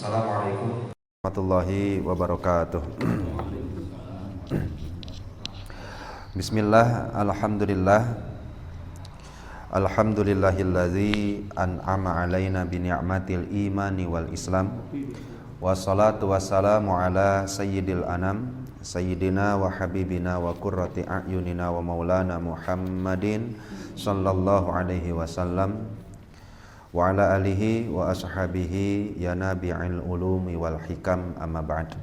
Assalamualaikum warahmatullahi wabarakatuh. Bismillah, alhamdulillahilladzi an'ama alaina bi ni'matil imani wal islam. Wassalatu wassalamu ala sayyidil anam, sayyidina wa habibina wa qurrati a'yunina wa maulana Muhammadin sallallahu alaihi wasallam wa ala alihi wa ashabihi ya nabi'il ulumi wal hikam, amma ba'd.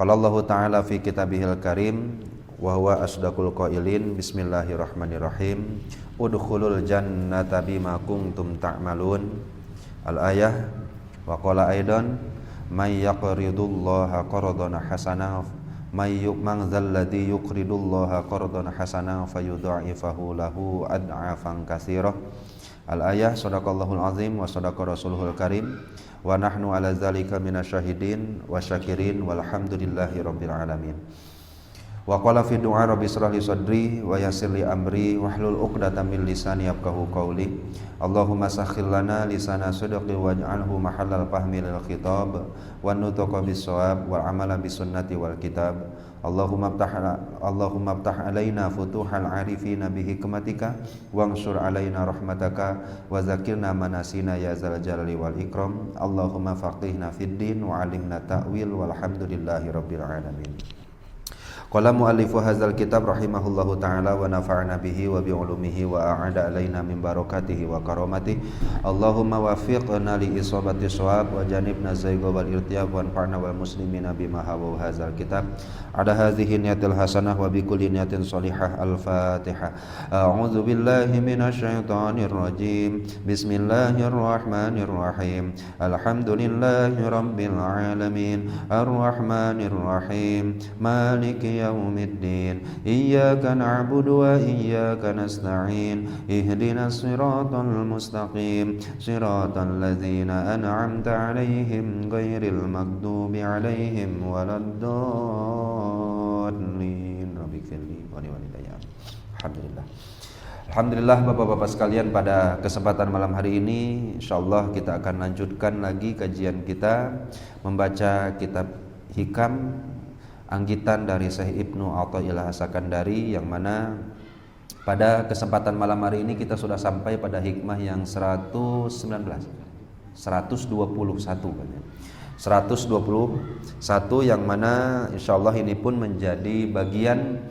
Qala Allah ta'ala fi kitabihil karim wa huwa asdaqul qailin, bismillahirrahmanirrahim, udkhulul jannata bima kuntum ta'malun. Al-ayah. Wa qala aidan may yaqridullaha qardan hasanan man dzalladzi yuqridullaha qardan hasanan fayudha'ifahu lahu ad'afan katsirah. Al-ayah. Shadaqallahul azim wa shadaqa rasuluhul karim wa nahnu ala dzalika minasyahidin wa syakirin walhamdulillahi rabbil alamin. Wa qala fi du'a rabbi shrah li sadri wa yassir li amri wahlul 'uqdatam min lisani yafqahu qawli. Allahumma sakhkhir lana lisana sidqi waj'alhu mahallal fahmi lil khitab wan nutqa bis shawab wal amala bis sunnati wal kitab. Allahumma aftah alaina futuhal arifina bi hikmatika wansur alaina rahmataka wa zakirna manasina ya zal jalali wal ikram. Allahumma faqihna fid din wa 'allimna ta'wil walhamdulillahi rabbil alamin. Qala muallifu hadzal kitab rahimahullahu ta'ala wa nafa'ana bihi wa bi ulumihi wa a'ada alaina min barakatihi wa karamatihi. Allahumma wafiqna li isabati shawab wa janibna zayga wal irtiyab wa anfa'na wal muslimina bima hawa hadzal kitab. Ada hadhihi niyatil hasanah wa bi kulli niyatin shalihah. Al-Fatihah. A'udzu billahi minasyaitonir rajim. Bismillahirrahmanirrahim. Alhamdulillahi rabbil alamin. Arrahmanir rahim. Maliki yaumiddin. Iyyaka na'budu wa iyyaka nasta'in. Ihdinas siratal mustaqim. Siratal ladzina an'amta 'alaihim ghairil maghdubi 'alaihim waladdallin. Rabbighfirli wa li walidayya. Alhamdulillah. Alhamdulillah Bapak-bapak sekalian, pada kesempatan malam hari ini insyaallah kita akan lanjutkan lagi kajian kita membaca kitab Hikam anggitan dari Syekh Ibnu Athaillah As-Sakandari, yang mana pada kesempatan malam hari ini kita sudah sampai pada hikmah yang 121 yang mana insyaallah ini pun menjadi bagian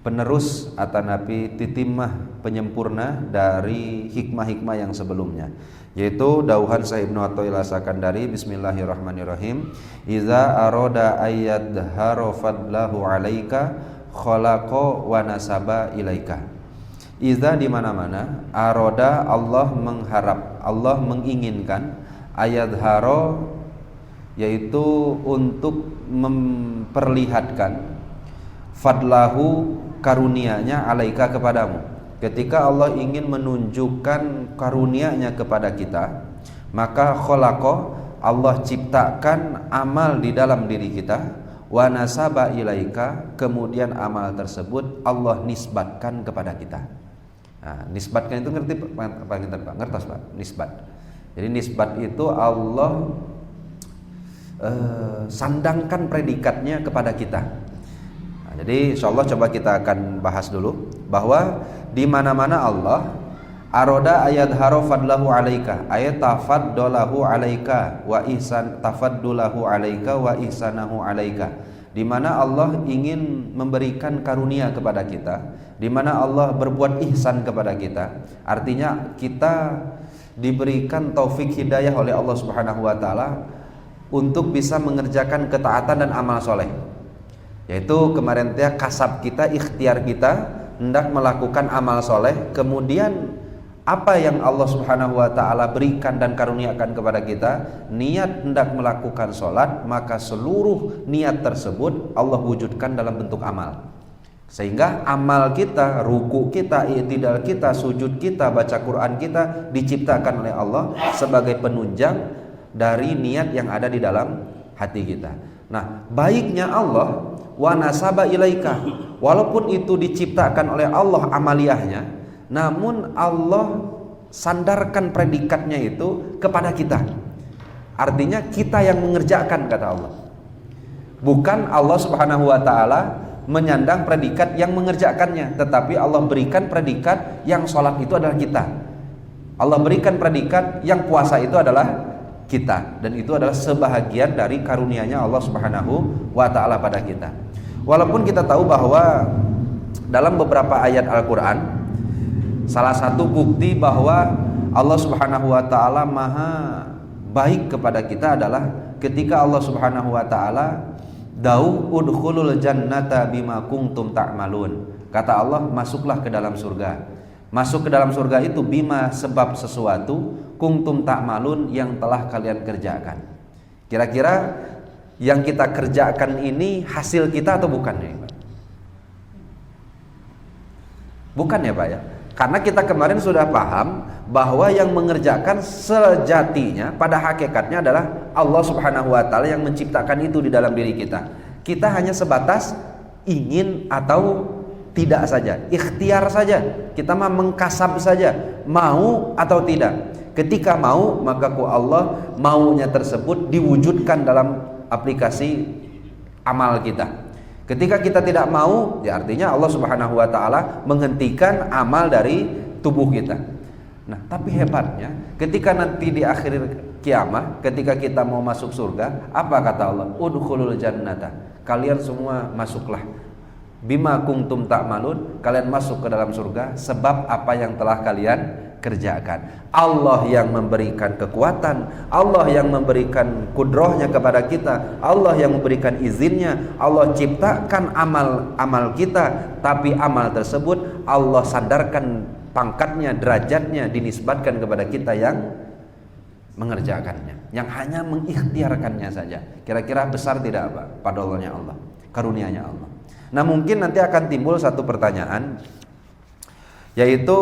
penerus atanapi titimah penyempurna dari hikmah-hikmah yang sebelumnya, yaitu dauhan Syekh Ibnu Athaillah As-Sakandari. Bismillahirrahmanirrahim. Iza aroda ayyadhara fadlahu alaika khalaqa wa nasaba ilaika. Iza, di mana-mana, aroda, Allah mengharap, Allah menginginkan, ayyadhara, yaitu untuk memperlihatkan, fadlahu, karunia-Nya, alaika, kepadamu. Ketika Allah ingin menunjukkan karunia-Nya kepada kita, maka khalaqa, Allah ciptakan amal di dalam diri kita, wa nasaba ilaika, kemudian amal tersebut Allah nisbatkan kepada kita. Nah, nisbatkan itu ngerti Pak? Ngertos Pak? Nisbat. Jadi nisbat itu Allah sandangkan predikatnya kepada kita. Nah, jadi insyaallah coba kita akan bahas dulu bahwa di mana-mana Allah aroda ayadhara fadlahu alaika, ayat tafaddalahu alaika wa ihsan tafaddulahu alaika wa ihsanahu alaika, di mana Allah ingin memberikan karunia kepada kita, di mana Allah berbuat ihsan kepada kita. Artinya kita diberikan taufik hidayah oleh Allah Subhanahu wa taala untuk bisa mengerjakan ketaatan dan amal soleh, yaitu kemarin teh kasab kita, ikhtiar kita hendak melakukan amal soleh, kemudian apa yang Allah Subhanahu wa taala berikan dan karuniakan kepada kita, niat hendak melakukan sholat, maka seluruh niat tersebut Allah wujudkan dalam bentuk amal. Sehingga amal kita, ruku kita, i'tidal kita, sujud kita, baca Quran kita diciptakan oleh Allah sebagai penunjang dari niat yang ada di dalam hati kita. Nah, baiknya Allah, wa nasaba ilaika, walaupun itu diciptakan oleh Allah amaliyahnya, namun Allah sandarkan predikatnya itu kepada kita. Artinya kita yang mengerjakan, kata Allah. Bukan Allah Subhanahu wa taala menyandang predikat yang mengerjakannya, tetapi Allah berikan predikat yang sholat itu adalah kita. Allah berikan predikat yang puasa itu adalah kita, dan itu adalah sebahagian dari karunia-Nya Allah Subhanahu wa taala pada kita. Walaupun kita tahu bahwa dalam beberapa ayat Al-Qur'an salah satu bukti bahwa Allah Subhanahu wa taala maha baik kepada kita adalah ketika Allah Subhanahu wa taala da'u udkhulul jannata bima kuntum ta'malun. Kata Allah, masuklah ke dalam surga. Masuk ke dalam surga itu bima, sebab sesuatu, kuntum ta'malun, yang telah kalian kerjakan. Kira-kira yang kita kerjakan ini hasil kita atau bukan ya, Pak? Bukan ya, Pak ya? Karena kita kemarin sudah paham bahwa yang mengerjakan sejatinya pada hakikatnya adalah Allah Subhanahu wa taala yang menciptakan itu di dalam diri kita. Kita hanya sebatas ingin atau tidak saja, ikhtiar saja. Kita mah mengkasab saja, mau atau tidak. Ketika mau, maka ku Allah maunya tersebut diwujudkan dalam aplikasi amal kita. Ketika kita tidak mau, ya artinya Allah Subhanahu wa taala menghentikan amal dari tubuh kita. Nah, tapi hebatnya ketika nanti di akhir kiamat, ketika kita mau masuk surga, apa kata Allah? Udkhulul jannata. Kalian semua masuklah. Bima kuntum ta'malun, kalian masuk ke dalam surga sebab apa yang telah kalian kerjakan. Allah yang memberikan kekuatan, Allah yang memberikan kudrohnya kepada kita, Allah yang memberikan izinnya, Allah ciptakan amal kita, tapi amal tersebut Allah sandarkan pangkatnya, derajatnya dinisbatkan kepada kita yang mengerjakannya, yang hanya mengikhtiarkannya saja. Kira-kira besar tidak apa fadlnya Allah, karunia-Nya Allah. Nah, mungkin nanti akan timbul satu pertanyaan, yaitu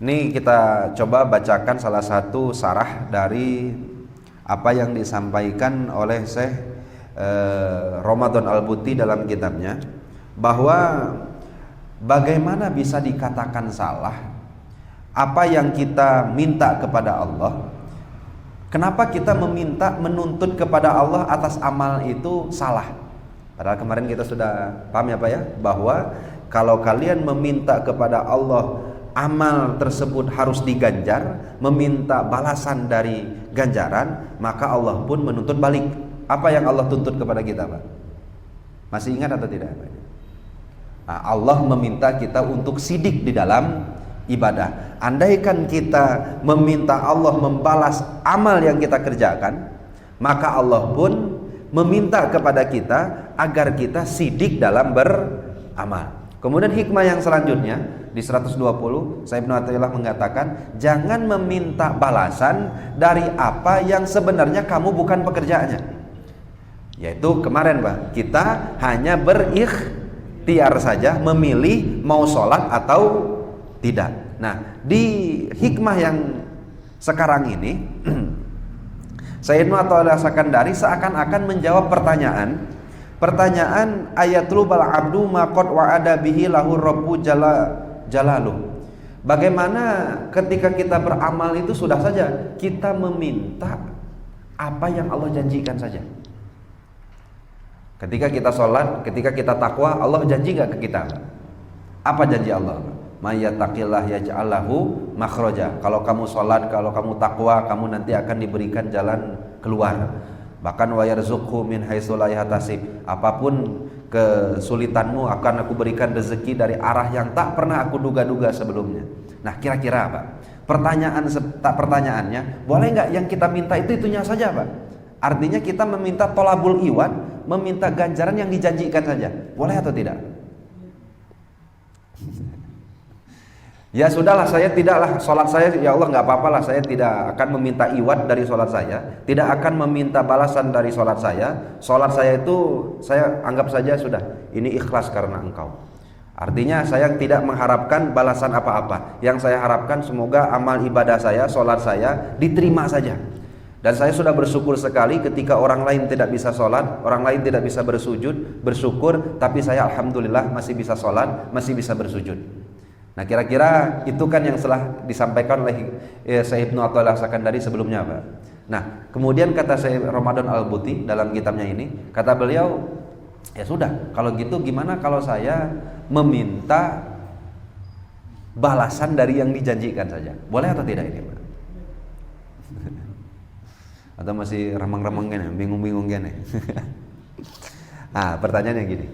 ini kita coba bacakan salah satu sarah dari apa yang disampaikan oleh Syekh Ramadan Al-Buti dalam kitabnya, bahwa bagaimana bisa dikatakan salah apa yang kita minta kepada Allah. Kenapa kita menuntut kepada Allah atas amal itu salah? Padahal kemarin kita sudah paham ya Pak ya, bahwa kalau kalian meminta kepada Allah amal tersebut harus diganjar, meminta balasan dari ganjaran, maka Allah pun menuntut balik. Apa yang Allah tuntut kepada kita, Pak? Masih ingat atau tidak, Pak? Nah, Allah meminta kita untuk sidik di dalam ibadah. Andaikan kita meminta Allah membalas amal yang kita kerjakan, maka Allah pun meminta kepada kita agar kita sidik dalam beramal. Kemudian hikmah yang selanjutnya di 120, Syekh Ibnu Athaillah mengatakan, jangan meminta balasan dari apa yang sebenarnya kamu bukan pekerjaannya. Yaitu kemarin Pak, kita hanya berikhtiar saja memilih mau sholat atau tidak. Nah, di hikmah yang sekarang ini Syekh Ibnu Athaillah Sakandari seakan-akan menjawab pertanyaan ayatul bal abdu maqad wa'ada bihi lahu rabbu jalaluh. Bagaimana ketika kita beramal itu sudah saja kita meminta apa yang Allah janjikan saja. Ketika kita sholat, ketika kita takwa, Allah janji gak ke kita? Apa janji Allah? Mayyataqillah yaj'al lahu makhraja. Kalau kamu sholat, kalau kamu takwa, kamu nanti akan diberikan jalan keluar. Bahkan wa yarzuqhu min haitsu la yahtasib. Apapun kesulitanmu akan aku berikan rezeki dari arah yang tak pernah aku duga-duga sebelumnya. Nah, kira-kira apa? Pertanyaannya, boleh nggak yang kita minta itunya saja, Pak? Artinya kita meminta tolabul iwan, meminta ganjaran yang dijanjikan saja. Boleh atau tidak? Ya sudahlah, saya tidaklah sholat saya, ya Allah nggak apa-apalah, saya tidak akan meminta iwat dari sholat saya, tidak akan meminta balasan dari sholat saya. Sholat saya itu saya anggap saja sudah, ini ikhlas karena Engkau. Artinya saya tidak mengharapkan balasan apa-apa. Yang saya harapkan semoga amal ibadah saya, sholat saya diterima saja. Dan saya sudah bersyukur sekali ketika orang lain tidak bisa sholat, orang lain tidak bisa bersujud, bersyukur, tapi saya alhamdulillah masih bisa sholat, masih bisa bersujud. Nah, kira-kira itu kan yang telah disampaikan oleh Syekh Ibnu Athaillah Sakandari sebelumnya, Pak. Nah, kemudian kata Syekh Ramadan Al-Buti dalam kitabnya ini, kata beliau, ya sudah, kalau gitu gimana kalau saya meminta balasan dari yang dijanjikan saja? Boleh atau tidak ini, Pak? Atau masih remang-remang gini, bingung-bingung gini? Nah, pertanyaannya gini.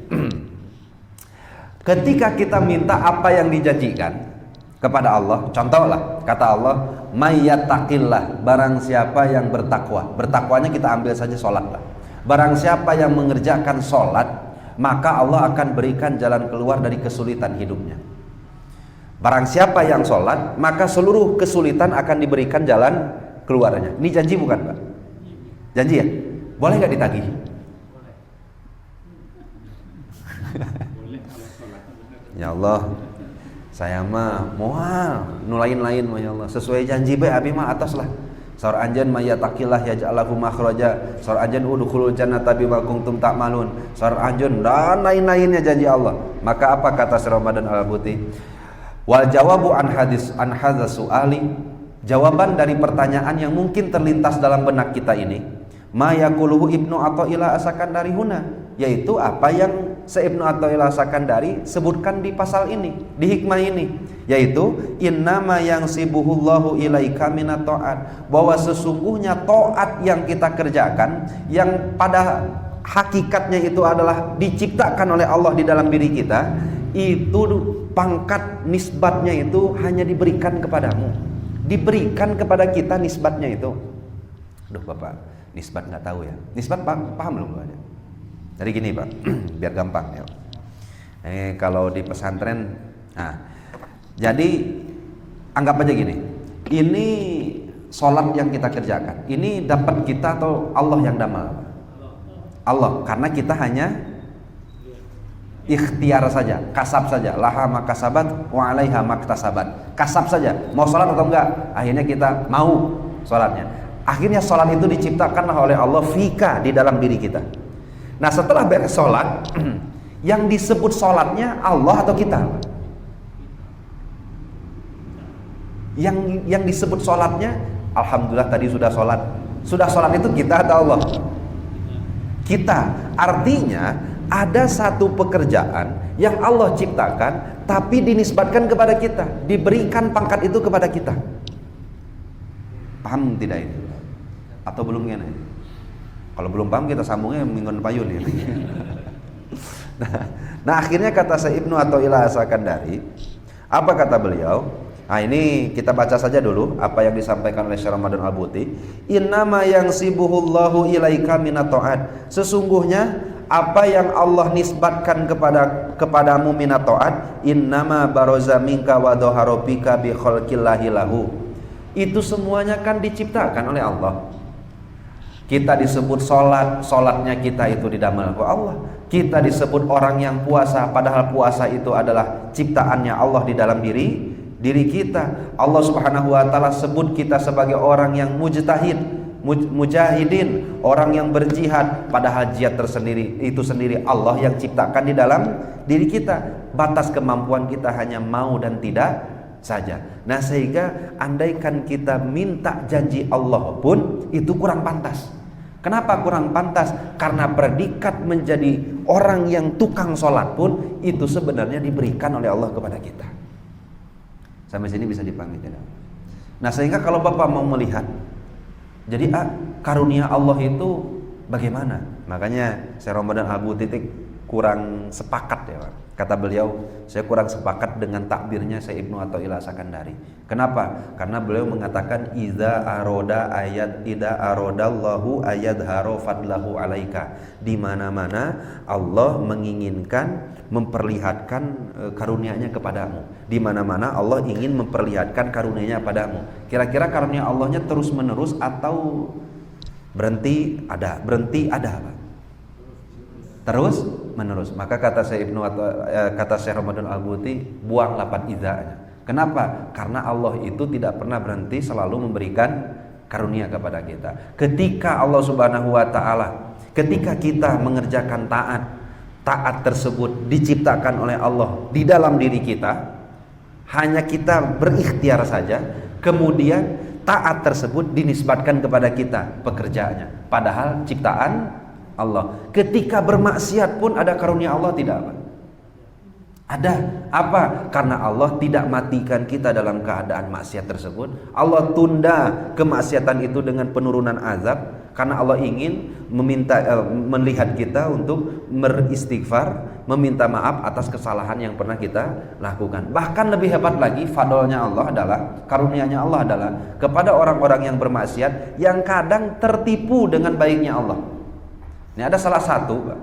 Ketika kita minta apa yang dijanjikan kepada Allah, contohlah kata Allah, "Mayyattaqillah", barang siapa yang bertakwa. Bertakwanya kita ambil saja sholat lah. Barang siapa yang mengerjakan sholat, maka Allah akan berikan jalan keluar dari kesulitan hidupnya. Barang siapa yang sholat, maka seluruh kesulitan akan diberikan jalan keluarnya. Ini janji bukan, Pak? Janji ya? Boleh nggak ditagih? Ya Allah, saya mah moal nulain-lain, ya Allah, sesuai janji bae abi mah atas lah. Saur anjeun mayyattaqillah yaj'allahu makhraja, saur anjeun udkhulul jannata bima kuntum ta'malun, saur anjeun dan lain-lainnya janji Allah. Maka apa kata Syekh Ramadan Al-Buti? Wal jawabu an hadza su'ali, jawaban dari pertanyaan yang mungkin terlintas dalam benak kita ini, ma yaquluhu Ibnu Athaillah As-Sakandari huna, yaitu apa yang Ibnu Athaillah As-Sakandari sebutkan di pasal ini, di hikmah ini, yaitu innama yansibuhullahu ilaika minat ta'at, bahwa sesungguhnya taat yang kita kerjakan, yang pada hakikatnya itu adalah diciptakan oleh Allah di dalam diri kita, itu pangkat nisbatnya itu hanya diberikan kepadamu, diberikan kepada kita nisbatnya itu. Duh Bapak, nisbat nggak tahu ya. Nisbat paham belum Bapak? Jadi gini Pak, biar gampang ya. Ini kalau di pesantren, nah, jadi anggap aja gini. Ini sholat yang kita kerjakan, ini dapat kita atau Allah yang damal? Allah, karena kita hanya ikhtiar saja, kasab saja. Laha makasabat wa alaiha maktasabat. Kasab saja, mau sholat atau enggak, akhirnya kita mau sholatnya. Akhirnya sholat itu diciptakanlah oleh Allah fika, di dalam diri kita. Nah setelah beres sholat, yang disebut sholatnya Allah atau kita? Yang disebut sholatnya, alhamdulillah tadi sudah sholat. Sudah sholat itu kita atau Allah? Kita. Artinya ada satu pekerjaan yang Allah ciptakan, tapi dinisbatkan kepada kita, diberikan pangkat itu kepada kita. Paham tidak itu? Atau belum gini? Kalau belum paham kita sambungnya mingguan payun ya. Nah akhirnya kata Syekh Ibnu Athaillah As-Sakandari, apa kata beliau? Nah ini kita baca saja dulu apa yang disampaikan oleh Syekh Ramadan Al-Buti. Innama yansibuhullahu ilaika minat ta'at, sesungguhnya apa yang Allah nisbatkan kepadamu minat ta'at, innama baroza minka wa dhaharobika bi khalqillahi lahu, itu semuanya kan diciptakan oleh Allah. Kita disebut sholat, sholatnya kita itu didamal oleh Allah. Kita disebut orang yang puasa, padahal puasa itu adalah ciptaannya Allah di dalam diri kita. Allah Subhanahu wa taala sebut kita sebagai orang yang mujtahid, mujahidin, orang yang berjihad, padahal jihad tersendiri itu sendiri Allah yang ciptakan di dalam diri kita. Batas kemampuan kita hanya mau dan tidak saja. Nah sehingga andaikan kita minta janji Allah pun itu kurang pantas. Kenapa kurang pantas? Karena predikat menjadi orang yang tukang sholat pun itu sebenarnya diberikan oleh Allah kepada kita. Sampai sini bisa dipahami tidak? Nah sehingga kalau Bapak mau melihat, jadi karunia Allah itu bagaimana? Makanya Syekh Ramadan Al-Buti kurang sepakat ya Pak. Kata beliau, saya kurang sepakat dengan takbirnya Syekh Ibnu Athaillah As-Sakandari. Kenapa? Karena beliau mengatakan idza aradallahu ayadharu fadlahu alaika. Di mana-mana Allah menginginkan memperlihatkan karunia-Nya kepadamu. Di mana-mana Allah ingin memperlihatkan karunia-Nya padamu. Kira-kira karunia Allahnya terus-menerus atau berhenti ada Pak? Terus menerus. Maka kata Syekh Ramadan Al-Buti, buang lapan idza-nya. Kenapa? Karena Allah itu tidak pernah berhenti, selalu memberikan karunia kepada kita. Ketika Allah Subhanahu wa taala, ketika kita mengerjakan taat tersebut diciptakan oleh Allah di dalam diri kita, hanya kita berikhtiar saja. Kemudian taat tersebut dinisbatkan kepada kita pekerjaannya, padahal ciptaan Allah. Ketika bermaksiat pun ada karunia Allah tidak, Pak? Ada. Apa? Karena Allah tidak matikan kita dalam keadaan maksiat tersebut. Allah tunda kemaksiatan itu dengan penurunan azab, karena Allah ingin melihat kita untuk beristighfar, meminta maaf atas kesalahan yang pernah kita lakukan. Bahkan lebih hebat lagi, fadlnya Allah adalah, karunia-Nya Allah adalah kepada orang-orang yang bermaksiat yang kadang tertipu dengan baiknya Allah. Ini ada salah satu, Pak,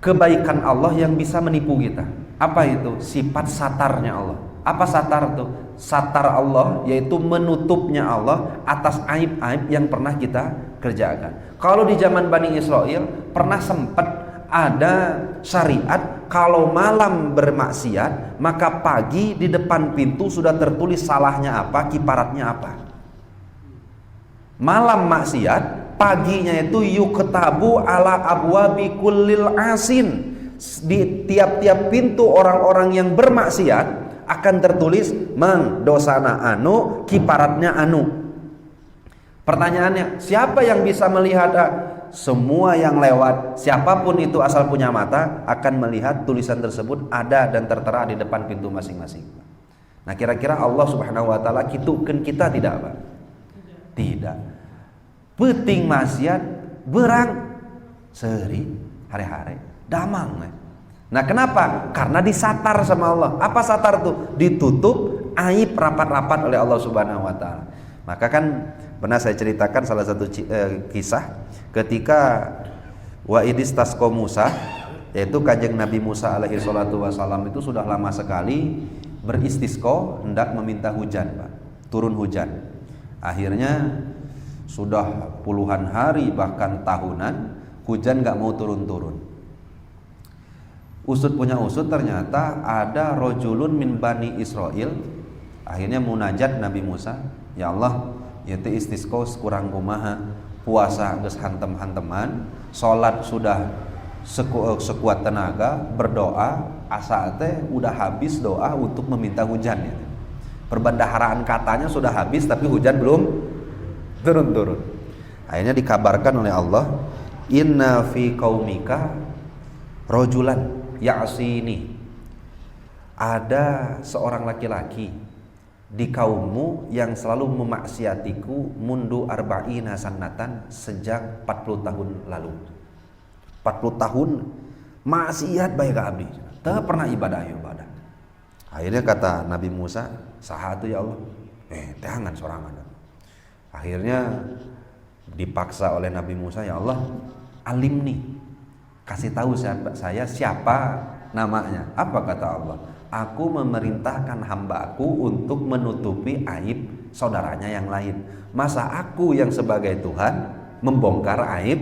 kebaikan Allah yang bisa menipu kita. Apa itu? Sifat satarnya Allah. Apa satar itu? Satar Allah yaitu menutupnya Allah atas aib-aib yang pernah kita kerjakan. Kalau di zaman Bani Israel pernah sempat ada syariat kalau malam bermaksiat maka pagi di depan pintu sudah tertulis salahnya apa, kiparatnya apa. Malam maksiat, paginya itu yuktabu ala abwabi kullil asin. Di tiap-tiap pintu orang-orang yang bermaksiat akan tertulis dosana anu, kiparatnya anu. Pertanyaannya, siapa yang bisa melihat? Semua yang lewat, siapapun itu asal punya mata akan melihat tulisan tersebut ada dan tertera di depan pintu masing-masing. Nah, kira-kira Allah Subhanahu wa taala kitukeun kita tidak, Pak? Tidak. Peuting maksiat berang seuri hari-hari damang. Nah, kenapa? Karena disatar sama Allah. Apa satar tuh? Ditutup aib rapat-rapat oleh Allah Subhanahu wa taala. Maka kan pernah saya ceritakan salah satu kisah ketika Wa'idis Tasqa Musa, yaitu Kanjeng Nabi Musa alaihi salatu wasallam itu sudah lama sekali beristisqa, hendak meminta hujan, Pak. Turun hujan. Akhirnya sudah puluhan hari bahkan tahunan hujan gak mau turun-turun. Usut punya usut, ternyata ada rojulun min Bani Israel. Akhirnya munajat Nabi Musa, ya Allah, yaitu istisqa kurang kumaha, puasa geus hantem-hanteman, salat sudah sekuat tenaga, berdoa asa teh udah habis doa untuk meminta hujan ya. Perbendaharaan katanya sudah habis tapi hujan belum turun-turun. Akhirnya dikabarkan oleh Allah, inna fi qaumika rojulan ya'sini, ada seorang laki-laki di kaummu yang selalu memaksiatiku mundu arba'ina sanatan, sejak 40 tahun lalu. 40 tahun maksiat bae ka abdi, teu pernah ibadah. Akhirnya kata Nabi Musa, saha atuh ya Allah? Tehangan sorangan. Akhirnya dipaksa oleh Nabi Musa, ya Allah, alimni, kasih tahu saya siapa namanya. Apa kata Allah? Aku memerintahkan hambaku untuk menutupi aib saudaranya yang lain. Masa aku yang sebagai Tuhan membongkar aib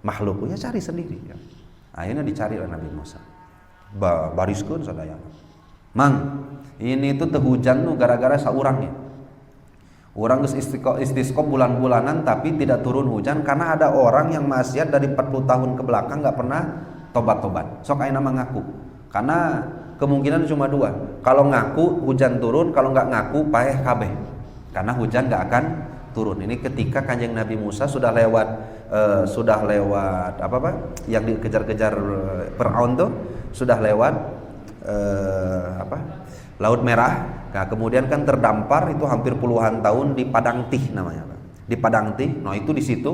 makhlukku? Ya cari sendiri. Akhirnya dicari oleh Nabi Musa. Bariskeun sadaya. Mang, ini tuh hujan tuh gara-gara saurangnya. Orang istisqa bulan-bulanan tapi tidak turun hujan karena ada orang yang maksiat dari 40 tahun ke belakang nggak pernah tobat-tobat. Sok ayeuna mah ngaku. Karena kemungkinan cuma dua. Kalau ngaku hujan turun, kalau nggak ngaku paeh kabeh. Karena hujan nggak akan turun. Ini ketika Kanjeng Nabi Musa sudah lewat apa Pak? Yang dikejar-kejar Firaun tuh sudah lewat Laut Merah. Nah, kemudian kan terdampar itu hampir puluhan tahun di Padang Tih namanya, Pak. Di Padang Tih. Nah, itu di situ.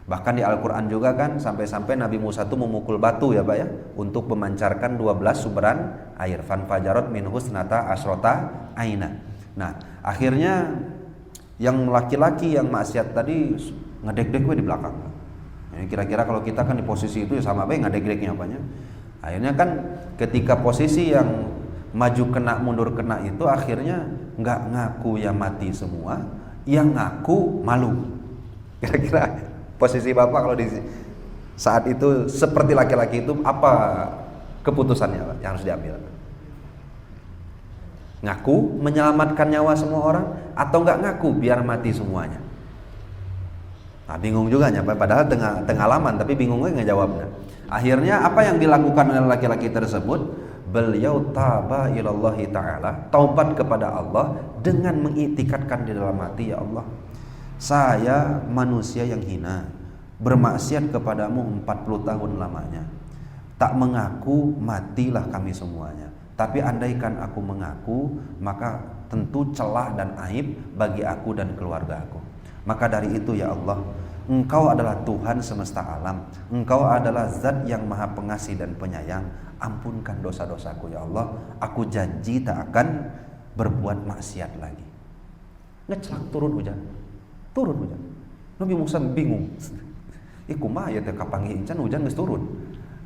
Bahkan di Al-Qur'an juga kan sampai-sampai Nabi Musa itu memukul batu ya, Pak ya, untuk memancarkan 12 sumberan air. Fan fajarat min husnata asrota aina. Nah, akhirnya yang laki-laki yang maksiat tadi ngedek-dek we di belakang. Ini kira-kira kalau kita kan di posisi itu ya sama bae ngedek-deknya apanya. Akhirnya kan ketika posisi yang maju kena mundur kena itu akhirnya nggak ngaku ya mati semua, yang ngaku malu. Kira-kira posisi Bapak kalau di saat itu seperti laki-laki itu apa keputusannya Pak yang harus diambil? Ngaku menyelamatkan nyawa semua orang atau nggak ngaku biar mati semuanya? Nah, bingung juga Pak, padahal tengah laman tapi bingungnya nggak jawabnya. Akhirnya apa yang dilakukan oleh laki-laki tersebut? beliau taba ilallahi ta'ala, taubat kepada Allah dengan mengiktikadkan di dalam hati, ya Allah, saya manusia yang hina, bermaksiat kepadamu 40 tahun lamanya, tak mengaku, matilah kami semuanya. Tapi andaikan aku mengaku, maka tentu celah dan aib bagi aku dan keluarga aku. Maka dari itu, ya Allah, Engkau adalah Tuhan semesta alam, Engkau adalah Zat yang maha pengasih dan penyayang. Ampunkan dosa-dosaku, ya Allah. Aku janji tak akan berbuat maksiat lagi. Ngecelak turun hujan. Nabi Musa bingung. Iku mah ya teh kapangi encan hujan geus turun.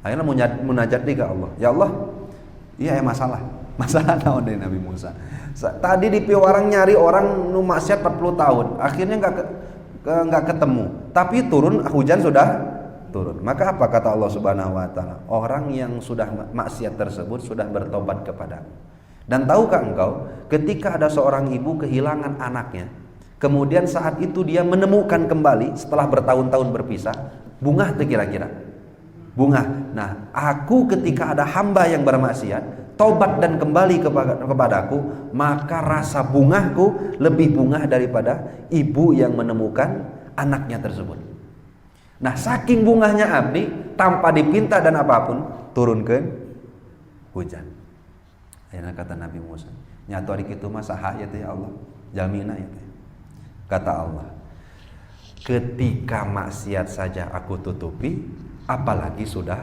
Akhirnya munajat deui ka Allah. Ya Allah, iya masalah naon deui Nabi Musa. Tadi di piwarang nyari orang nu maksiat 40 tahun. Akhirnya enggak ketemu. Tapi turun hujan sudah turun. Maka apa kata Allah Subhanahu wa taala? Orang yang sudah maksiat tersebut sudah bertobat kepadamu. Dan tahukah engkau, ketika ada seorang ibu kehilangan anaknya, kemudian saat itu dia menemukan kembali setelah bertahun-tahun berpisah, bungah tuh kira-kira? Bungah. Nah, aku ketika ada hamba yang bermaksiat, tobat dan kembali kepadaku, maka rasa bungahku lebih bungah daripada ibu yang menemukan anaknya tersebut. Nah, saking bungahnya abdi, tanpa dipinta dan apapun, turunkan hujan. Akhirnya kata Nabi Musa, nyatu hari kitu mah saha ya teh ya Allah, jamina ya teh. Kata Allah, ketika maksiat saja aku tutupi, apalagi sudah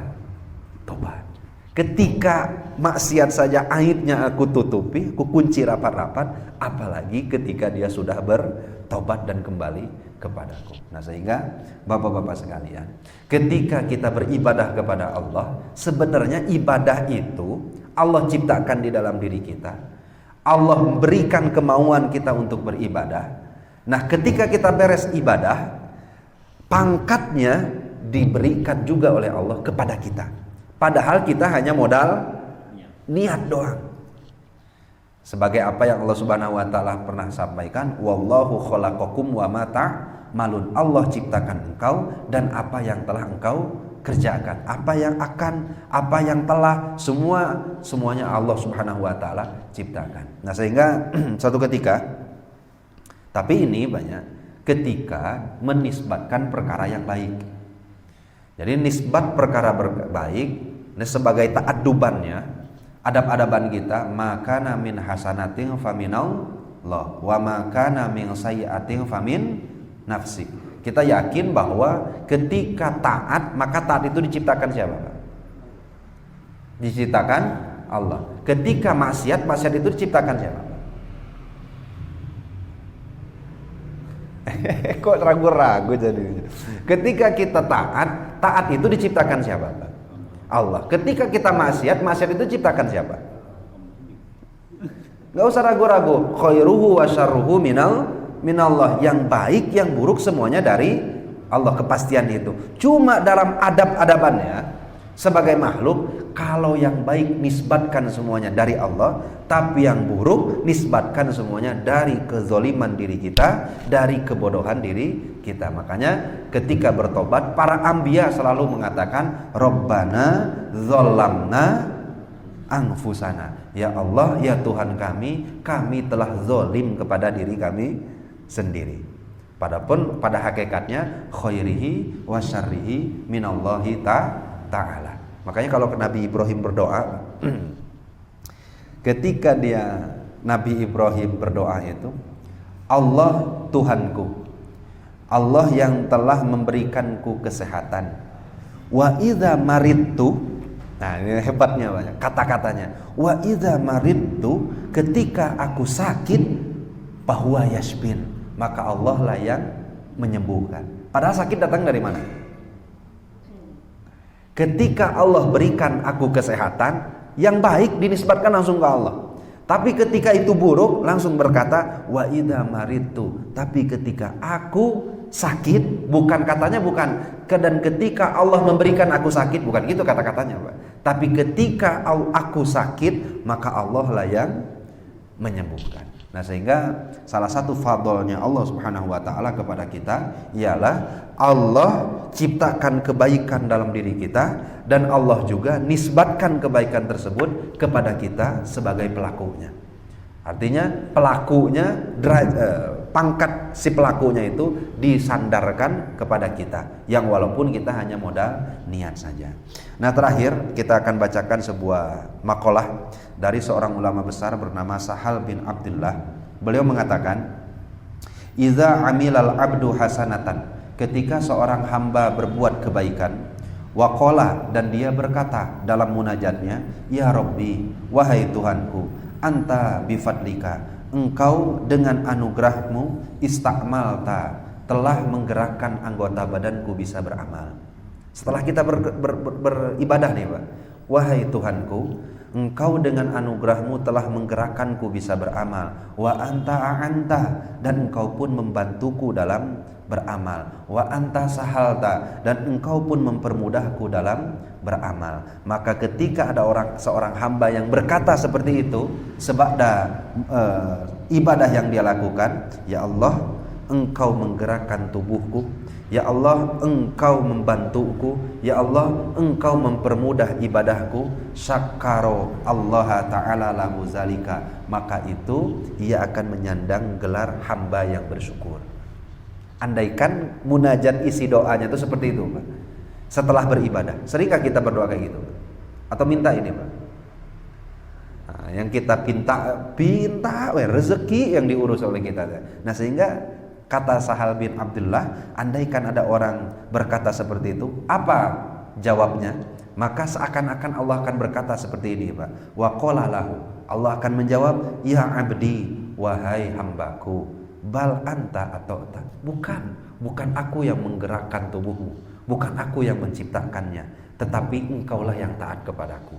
tobat. Ketika maksiat saja aibnya aku tutupi, aku kunci rapat-rapat, apalagi ketika dia sudah bertobat dan kembali kepadaku. Nah, sehingga bapak-bapak sekalian, ketika kita beribadah kepada Allah, sebenarnya ibadah itu Allah ciptakan di dalam diri kita. Allah berikan kemauan kita untuk beribadah. Nah, ketika kita beres ibadah, pangkatnya diberikan juga oleh Allah kepada kita. Padahal kita hanya modal niat doang. Sebagai apa yang Allah Subhanahu wa taala pernah sampaikan, wallahu khalaqakum wa ma ta'malun. Allah ciptakan engkau dan apa yang telah engkau kerjakan, apa yang telah semuanya Allah Subhanahu wa taala ciptakan. Nah, sehingga suatu ketika, tapi ini banyak ketika menisbatkan perkara yang baik. Jadi nisbat perkara baik, ini sebagai ta'addubannya, adab-adaban kita, maka min hasanatin faminallah wa maka min sayyi'atin famin nafsi. Kita yakin bahwa ketika taat, maka taat itu diciptakan siapa, Pak? Diciptakan Allah. Ketika maksiat itu diciptakan siapa, Pak? Kok ragu-ragu jadi. Ketika kita taat itu diciptakan siapa, Pak? Allah. Ketika kita maksiat itu diciptakan siapa? Gak usah ragu-ragu. Khairuhu wa syarruhu minallah. Yang baik, yang buruk semuanya dari Allah, kepastian itu. Cuma dalam adab-adabannya sebagai makhluk, kalau yang baik nisbatkan semuanya dari Allah, tapi yang buruk nisbatkan semuanya dari kezoliman diri kita, dari kebodohan diri kita. Makanya ketika bertobat, para anbiya selalu mengatakan Rabbana dzolamna anfusana. Ya Allah, ya Tuhan kami telah zolim kepada diri kami sendiri. Padahal pada hakikatnya khairihi wa syarrihi minallahi ta'ala. Makanya kalau Nabi Ibrahim berdoa, ketika Nabi Ibrahim berdoa itu, Allah Tuhanku, Allah yang telah memberikanku kesehatan. Wa idza maridtu, nah ini hebatnya banyak kata-katanya. Wa idza maridtu, ketika aku sakit, bahwa yashfin, maka Allah lah yang menyembuhkan. Padahal sakit datang dari mana? Ketika Allah berikan aku kesehatan, yang baik dinisbatkan langsung ke Allah. Tapi ketika itu buruk, langsung berkata wa idza maridtu. Tapi ketika aku sakit, bukan dan ketika Allah memberikan aku sakit, bukan gitu kata-katanya, Pak. Tapi ketika aku sakit, maka Allah lah yang menyembuhkan. Nah, sehingga salah satu fadlnya Allah Subhanahu wa taala kepada kita ialah Allah ciptakan kebaikan dalam diri kita, dan Allah juga nisbatkan kebaikan tersebut kepada kita sebagai pelakunya. Artinya pelakunya, pangkat si pelakunya itu disandarkan kepada kita, yang walaupun kita hanya modal niat saja. Nah, terakhir kita akan bacakan sebuah makalah dari seorang ulama besar bernama Sahal bin Abdullah. Beliau mengatakan, "Idza amilal abdu hasanatan," ketika seorang hamba berbuat kebaikan, waqala, dan dia berkata dalam munajatnya, "Ya Rabbi, wahai Tuhanku, anta bifadlika, engkau dengan anugerahmu, istakmalta, telah menggerakkan anggota badanku bisa beramal." Setelah kita beribadah nih Pak, wahai Tuhanku, engkau dengan anugerahmu telah menggerakkanku bisa beramal. Wa anta a'anta, dan engkau pun membantuku dalam beramal. Wa anta sahalta, dan engkau pun mempermudahku dalam beramal. Maka ketika ada seorang hamba yang berkata seperti itu sebab ibadah yang dia lakukan, ya Allah, engkau menggerakkan tubuhku, ya Allah, engkau membantuku, ya Allah, engkau mempermudah ibadahku, syakaro Allah ta'ala lahu zalika, maka itu ia akan menyandang gelar hamba yang bersyukur. Andaikan munajat isi doanya itu seperti itu Pak, setelah beribadah, seringkah kita berdoa kayak gitu atau minta ini Pak? Nah, yang kita pinta rezeki yang diurus oleh kita. Nah, sehingga kata Sahal bin Abdullah, andaikan ada orang berkata seperti itu, apa jawabnya? Maka seakan-akan Allah akan berkata seperti ini Pak, wa qala lahu, Allah akan menjawab, ya abdi, wahai hambaku, bal anta atauta, bukan aku yang menggerakkan tubuhmu, bukan aku yang menciptakannya, tetapi engkaulah yang taat kepadaku.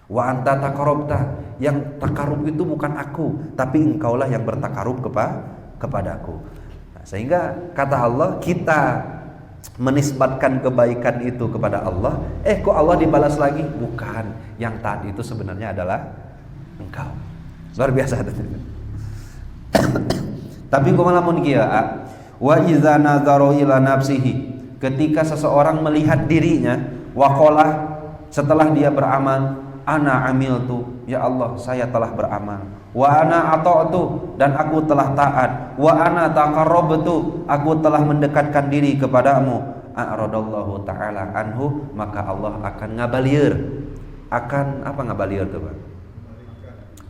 Wa anta taqarrabta, yang takarub itu bukan aku, tapi engkaulah yang bertakarub kepadaku. Nah, sehingga kata Allah, kita menisbatkan kebaikan itu kepada Allah, kok Allah dibalas lagi? Bukan, yang taat itu sebenarnya adalah engkau. Luar biasa. Tapi kumalamun kieu, wa iza nazaru ila nafsihi, ketika seseorang melihat dirinya, waqala, setelah dia beramal, ana amiltu, ya Allah, saya telah beramal, wa ana ata'tu, dan aku telah taat, wa ana taqarrabtu, aku telah mendekatkan diri kepadamu, a'radallahu ta'ala anhu, maka Allah akan ngabalieur, akan apa ngabalieur itu Pak?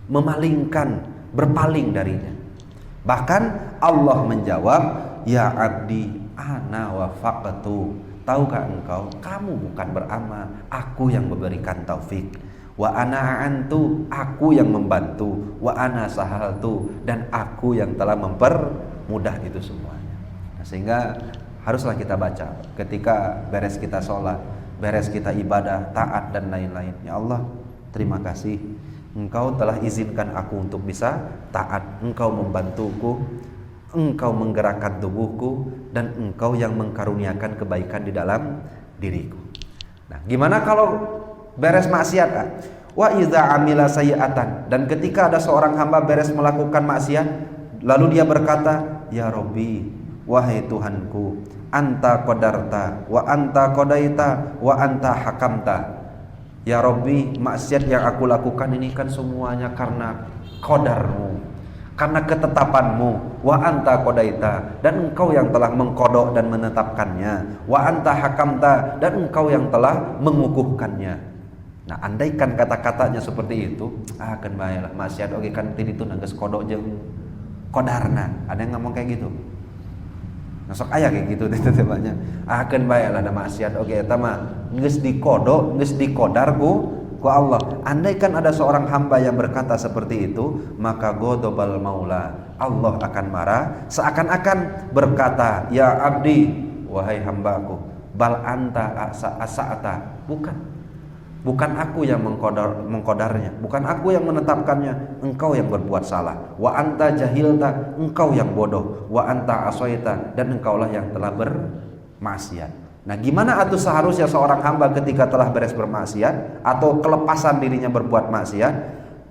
Memalingkan, berpaling darinya. Bahkan Allah menjawab, ya abdi ana wafaqtu, tahukah engkau, kamu bukan beramal, aku yang memberikan taufik. Wa ana antu, aku yang membantu. Wa ana sahaltu, dan aku yang telah mempermudah itu semuanya. Nah, sehingga haruslah kita baca ketika beres kita sholat, beres kita ibadah, taat dan lain-lain. Ya Allah, terima kasih, Engkau telah izinkan aku untuk bisa taat, Engkau membantuku, Engkau menggerakkan tubuhku, dan Engkau yang mengkaruniakan kebaikan di dalam diriku. Nah, gimana kalau beres maksiat? Wa idza amila sayyi'atan, dan ketika ada seorang hamba beres melakukan maksiat, lalu dia berkata, ya Rabbi, wahai Tuhanku, anta qadarta wa anta qadaita wa anta hakamta. Ya Rabbi, maksiat yang aku lakukan ini kan semuanya karena qadarmu, karena ketetapanmu. Wa anta qadaita, dan engkau yang telah mengkodok dan menetapkannya. Wa anta hakamta, dan engkau yang telah mengukuhkannya. Nah, andaikan kata-katanya seperti itu, akan baiklah maksiat oke kan itu nangges kodok jeung kodarna. Ada yang ngomong kayak gitu. Nasok aya kayak gitu teh-tehnya. Akan baiklah ada maksiat oke eta mah geus dikodok, geus dikodar ku Allah. Andaikan ada seorang hamba yang berkata seperti itu, maka ghadabal maula, Allah akan marah, seakan-akan berkata, ya abdi, wahai hambaku, bal anta asa'ata, bukan aku yang mengkodarnya, bukan aku yang menetapkannya, engkau yang berbuat salah. Wa anta jahilta, engkau yang bodoh. Wa anta asoita, dan engkaulah yang telah bermaksiat. Nah, gimana atuh seharusnya seorang hamba ketika telah beres bermaksiat atau kelepasan dirinya berbuat maksiat?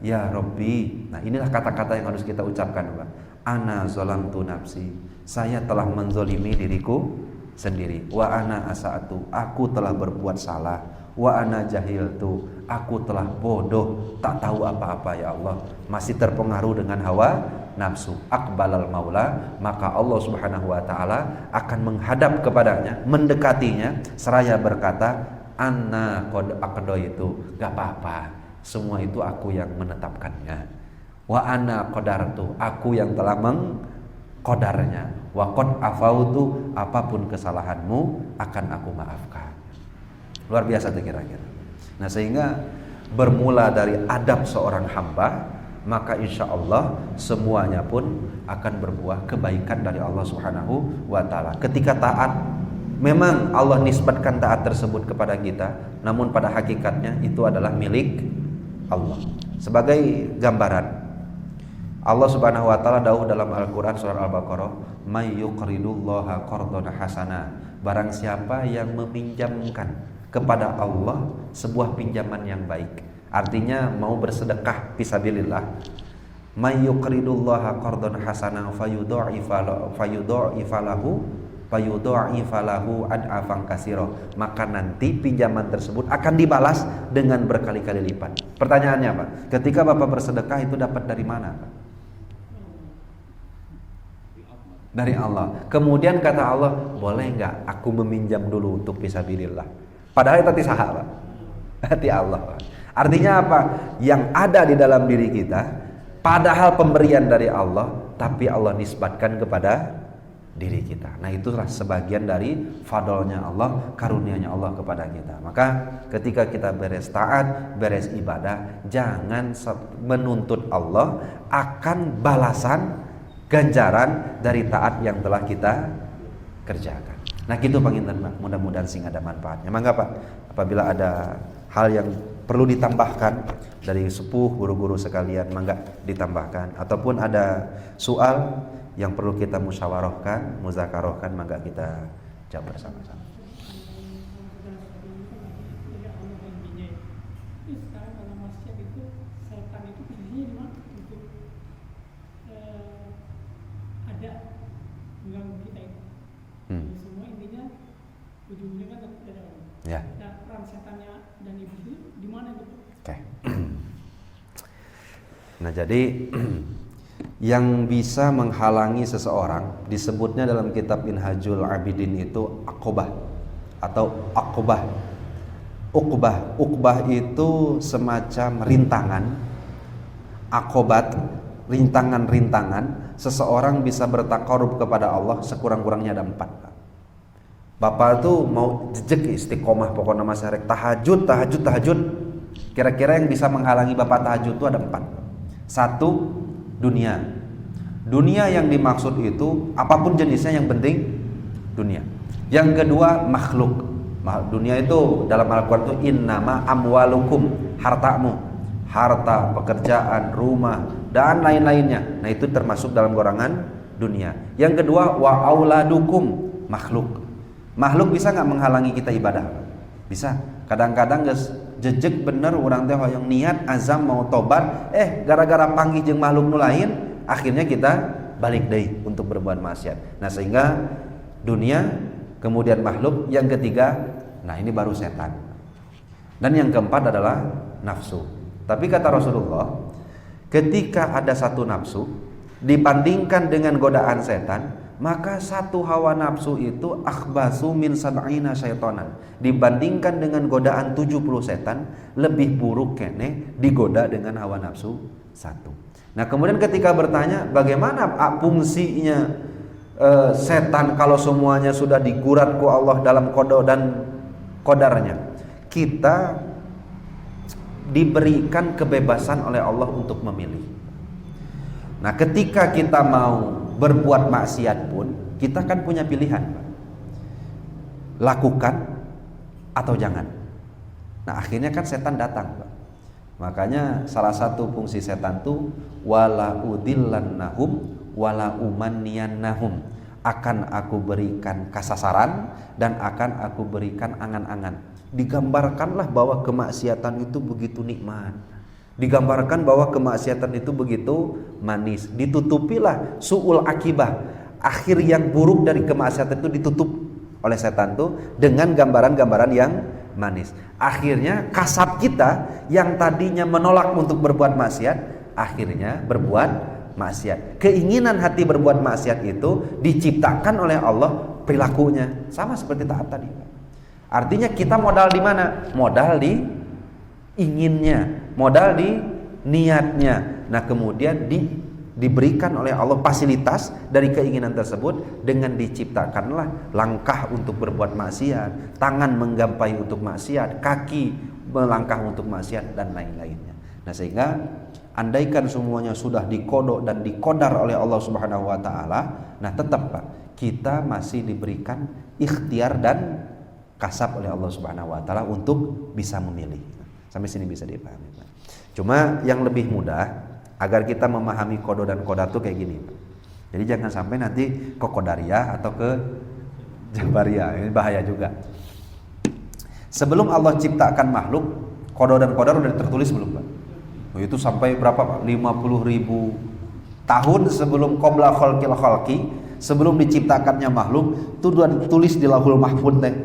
Ya Rabbi. Nah, inilah kata-kata yang harus kita ucapkan, Pak. Ana zalamtu nafsi. Saya telah menzolimi diriku sendiri. Wa ana asa'atu. Aku telah berbuat salah. Wa ana jahiltu. Aku telah bodoh, tak tahu apa-apa ya Allah. Masih terpengaruh dengan hawa nafsu. Aqbalal maula, maka Allah Subhanahu wa taala akan menghadap kepadanya, mendekatinya seraya berkata, "Anna qad aqdaitu." Gak apa-apa. Semua itu aku yang menetapkannya. Wa ana qadartu, aku yang telah mengqadarnya. Wa qad afautu, apapun kesalahanmu akan aku maafkan. Luar biasa tuh kira-kira. Nah, sehingga bermula dari adab seorang hamba, maka insya Allah semuanya pun akan berbuah kebaikan dari Allah Subhanahu wa taala. Ketika taat, memang Allah nisbatkan taat tersebut kepada kita, namun pada hakikatnya itu adalah milik Allah. Sebagai gambaran, Allah Subhanahu wa taala dawuh dalam Al-Qur'an surah Al-Baqarah, "May yuqridullaha qardan hasana." Barang siapa yang meminjamkan kepada Allah sebuah pinjaman yang baik, artinya mau bersedekah fisabilillah, "May yuqridullaha qardan hasana fayudha'ifalahu ad'afan katsira." Maka nanti pinjaman tersebut akan dibalas dengan berkali-kali lipat. Pertanyaannya apa? Ketika Bapak bersedekah itu dapat dari mana, Pak? Dari Allah. Kemudian kata Allah, "Boleh enggak aku meminjam dulu untuk fisabilillah?" Padahal itu hati sahabat, hati Allah. Artinya apa? Yang ada di dalam diri kita, padahal pemberian dari Allah, tapi Allah nisbatkan kepada diri kita. Nah, itulah sebagian dari fadlnya Allah, karunia-Nya Allah kepada kita. Maka ketika kita beres taat, beres ibadah, jangan menuntut Allah akan balasan ganjaran dari taat yang telah kita kerjakan. Nah, gitu panginten Pak, mudah-mudahan sing ada manfaatnya. Mangga Pak, apabila ada hal yang perlu ditambahkan dari sepuh guru-guru sekalian, mangga ditambahkan, ataupun ada soal yang perlu kita musyawarahkan, muzakarohkan, mangga kita jawab bersama-sama. Ujungnya kan ada orang. Ya. Nah, peran setannya dan iblis itu di mana itu? Oke. Nah, jadi yang bisa menghalangi seseorang disebutnya dalam kitab Minhajul Abidin itu aqobah atau aqobah. Uqbah itu semacam rintangan, akobat, rintangan-rintangan seseorang bisa bertakarub kepada Allah sekurang-kurangnya ada 4. Bapak tuh mau jejek istiqomah pokoknya mas harek tahajud. Kira-kira yang bisa menghalangi Bapak tahajud itu ada 4. 1, dunia. Dunia yang dimaksud itu apapun jenisnya, yang penting dunia. Yang kedua, makhluk. Dunia itu dalam Al-Quran itu innama amwalukum, hartamu, harta, pekerjaan, rumah dan lain-lainnya. Nah, itu termasuk dalam golongan dunia. Yang kedua, wa auladukum, makhluk. Makhluk bisa nggak menghalangi kita ibadah? Bisa. Kadang-kadang guys jejek bener orang teh yang niat azam mau tobat, gara-gara panggih jeung makhluk nu lain, akhirnya kita balik deui untuk berbuat maksiat. Nah, sehingga dunia, kemudian makhluk, yang ketiga, nah ini baru setan. Dan yang keempat adalah nafsu. Tapi kata Rasulullah, ketika ada satu nafsu dibandingkan dengan godaan setan, maka satu hawa nafsu itu akhbasu min sab'ina syaitanan, dibandingkan dengan godaan 70 setan, lebih buruk kene digoda dengan hawa nafsu satu. Nah, kemudian ketika bertanya bagaimana fungsinya setan kalau semuanya sudah digurat ku Allah dalam kodo dan kodarnya, kita diberikan kebebasan oleh Allah untuk memilih. Nah, ketika kita mau berbuat maksiat pun kita kan punya pilihan, lakukan atau jangan. Nah, akhirnya kan setan datang, Pak. Makanya salah satu fungsi setan tuh wala udillannahum wala umanniyannahum, akan aku berikan kasasaran dan akan aku berikan angan-angan. Digambarkanlah bahwa kemaksiatan itu begitu nikmat. Digambarkan bahwa kemaksiatan itu begitu manis. Ditutupilah su'ul akibah. Akhir yang buruk dari kemaksiatan itu ditutup oleh setan tuh dengan gambaran-gambaran yang manis. Akhirnya kasab kita yang tadinya menolak untuk berbuat maksiat, akhirnya berbuat maksiat. Keinginan hati berbuat maksiat itu diciptakan oleh Allah perilakunya. Sama seperti taat tadi. Artinya kita modal di mana? Modal di inginnya, modal di niatnya. Nah kemudian diberikan oleh Allah fasilitas dari keinginan tersebut dengan diciptakanlah langkah untuk berbuat maksiat, tangan menggapai untuk maksiat, kaki melangkah untuk maksiat dan lain-lainnya. Nah sehingga andaikan semuanya sudah dikodok dan dikodar oleh Allah Subhanahu wa taala, nah tetap Pak, kita masih diberikan ikhtiar dan kasab oleh Allah Subhanahu wa taala untuk bisa memilih. Sampai sini bisa dipahami Pak. Cuma yang lebih mudah agar kita memahami kodo dan kodar itu kayak gini Pak. Jadi jangan sampai nanti ke Qadariyah atau ke Jabariyah, ini bahaya juga. Sebelum Allah ciptakan makhluk, kodo dan kodar udah tertulis belum Pak? Itu sampai berapa Pak? 50.000 tahun sebelum qabla khalqil khalqi, sebelum diciptakannya makhluk, itu sudah ditulis di Lauhul Mahfuz teh.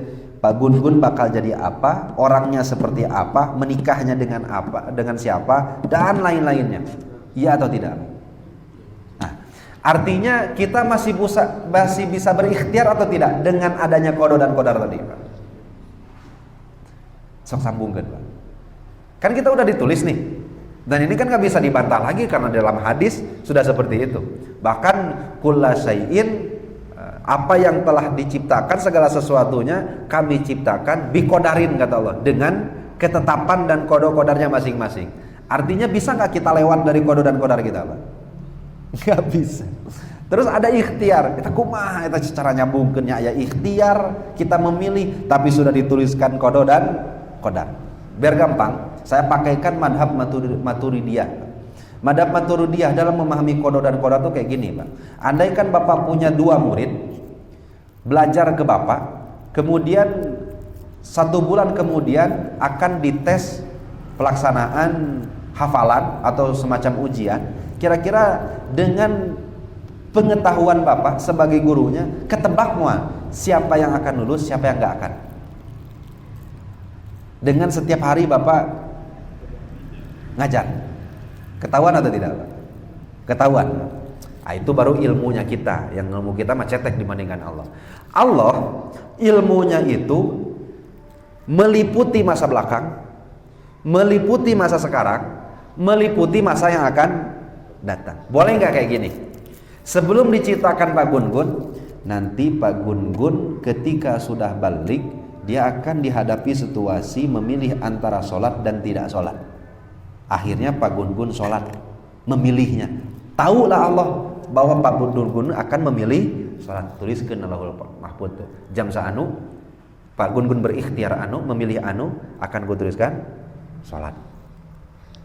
Pak Gun-Gun bakal jadi apa, orangnya seperti apa, menikahnya dengan apa, dengan siapa, dan lain-lainnya. Iya atau tidak? Nah, artinya kita masih bisa berikhtiar atau tidak dengan adanya kodo dan kodar tadi Pak? Sok sambungkan Pak. Kan kita udah ditulis nih. Dan ini kan gak bisa dibantah lagi karena dalam hadis sudah seperti itu. Bahkan kulla syai'in, apa yang telah diciptakan segala sesuatunya kami ciptakan bikodarin kata Allah, dengan ketetapan dan kodo-kodarnya masing-masing. Artinya bisa gak kita lewat dari kodo dan kodar kita Pak? Gak bisa. Terus ada ikhtiar, kita kumaha kita secara nyambungkeunnya aya ikhtiar, kita memilih tapi sudah dituliskan kodo dan kodar. Biar gampang, saya pakaikan madhab Maturidiyah. Madhab Maturidiyah dalam memahami kodo dan kodar itu kayak gini Pak. Andaikan Bapak punya 2 murid, belajar ke Bapak, kemudian 1 bulan kemudian akan dites pelaksanaan hafalan atau semacam ujian. Kira-kira dengan pengetahuan Bapak sebagai gurunya, ketebak mual siapa yang akan lulus, siapa yang nggak akan. Dengan setiap hari Bapak ngajar, ketahuan atau tidak Pak? Ketahuan. Nah, itu baru ilmunya kita. Yang ilmu kita mah cetek dibandingkan Allah. Allah ilmunya itu meliputi masa belakang, meliputi masa sekarang, meliputi masa yang akan datang. Boleh nggak kayak gini? Sebelum diciptakan Pak Gun-Gun, nanti Pak Gun-Gun ketika sudah balik, dia akan dihadapi situasi memilih antara sholat dan tidak sholat. Akhirnya Pak Gun-Gun sholat, memilihnya. Tahulah Allah bahwa Pak Gun-Gun akan memilih sholat. Tuliskan Lauhul Mahfuz tuh. Jam saanu Pak Gun-Gun berikhtiar anu, memilih anu, akan gue tuliskan sholat.